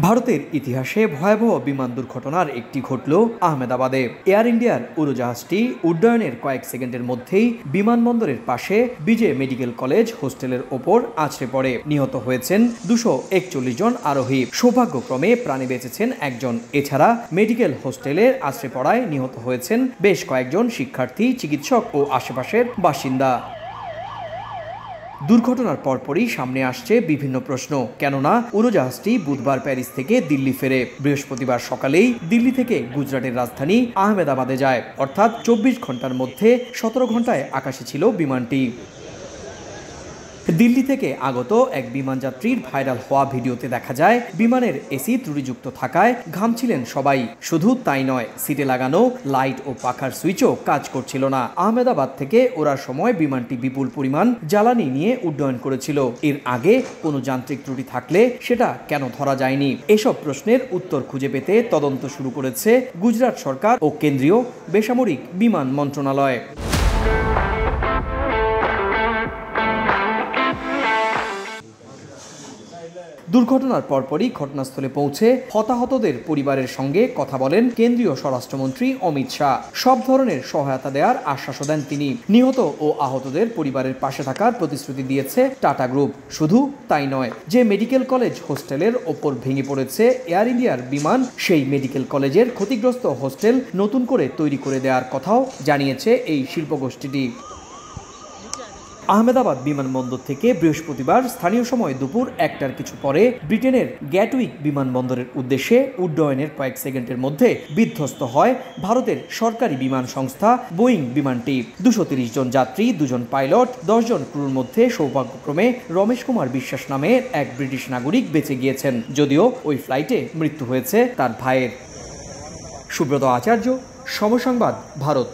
ভারতের ইতিহাসে ভয়াবহ বিমান দুর্ঘটনার একটি ঘটল আহমেদাবাদে। এয়ার ইন্ডিয়ার উড়োজাহাজটি উড্ডয়নের কয়েক সেকেন্ডের মধ্যেই বিমানবন্দরের পাশে বিজে মেডিকেল কলেজ হোস্টেলের ওপর আছড়ে পড়ে। নিহত হয়েছেন 241 জন আরোহী। সৌভাগ্যক্রমে প্রাণে বেঁচেছেন একজন। এছাড়া মেডিকেল হোস্টেলের আছড়ে পড়ায় নিহত হয়েছেন বেশ কয়েকজন শিক্ষার্থী, চিকিৎসক ও আশেপাশের বাসিন্দা। দুর্ঘটনার পরপরই সামনে আসছে বিভিন্ন প্রশ্ন, কেননা উড়োজাহাজটি বুধবার প্যারিস থেকে দিল্লি ফেরে। বৃহস্পতিবার সকালেই দিল্লি থেকে গুজরাটের রাজধানী আহমেদাবাদে যায়, অর্থাৎ 24 ঘন্টার মধ্যে 17 ঘন্টায় আকাশে ছিল বিমানটি। দিল্লি থেকে আগত এক বিমানযাত্রীর ভাইরাল হওয়া ভিডিওতে দেখা যায় বিমানের এসি ত্রুটিযুক্ত থাকায় ঘামছিলেন সবাই। শুধু তাই নয়, সিটে লাগানো লাইট ও পাখার সুইচও কাজ করছিল না। আহমেদাবাদ থেকে ওড়ার সময় বিমানটি বিপুল পরিমাণ জ্বালানি নিয়ে উড্ডয়ন করেছিল। এর আগে কোনো যান্ত্রিক ত্রুটি থাকলে সেটা কেন ধরা যায়নি? এসব প্রশ্নের উত্তর খুঁজে পেতে তদন্ত শুরু করেছে গুজরাট সরকার ও কেন্দ্রীয় বেসামরিক বিমান মন্ত্রণালয়। দুর্ঘটনার পরপরই ঘটনাস্থলে পৌঁছে হতাহতদের পরিবারের সঙ্গে কথা বলেন কেন্দ্রীয় স্বরাষ্ট্রমন্ত্রী অমিত শাহ। সব ধরনের সহায়তা দেওয়ার আশ্বাসও দেন তিনি। নিহত ও আহতদের পরিবারের পাশে থাকার প্রতিশ্রুতি দিয়েছে টাটা গ্রুপ। শুধু তাই নয়, যে মেডিকেল কলেজ হোস্টেলের ওপর ভেঙে পড়েছে এয়ার ইন্ডিয়ার বিমান, সেই মেডিকেল কলেজের ক্ষতিগ্রস্ত হোস্টেল নতুন করে তৈরি করে দেওয়ার কথাও জানিয়েছে এই শিল্পগোষ্ঠীটি। আহমেদাবাদ বিমানবন্দর থেকে বৃহস্পতিবার স্থানীয় সময় দুপুর 1টার কিছু পরে ব্রিটেনের গ্যাটউইক বিমানবন্দরের উদ্দেশ্যে উড্ডয়নের কয়েক সেকেন্ডের মধ্যে বিধ্বস্ত হয় ভারতের সরকারি বিমান সংস্থা বোয়িং বিমানটি। 230 জন যাত্রী, 2 জন পাইলট, 10 জন ক্রুর মধ্যে সৌভাগ্যক্রমে রমেশ কুমার বিশ্বাস নামের এক ব্রিটিশ নাগরিক বেঁচে গিয়েছেন, যদিও ওই ফ্লাইটে মৃত্যু হয়েছে তার ভাইয়ের। সুব্রত আচার্য, সময় সংবাদ, ভারত।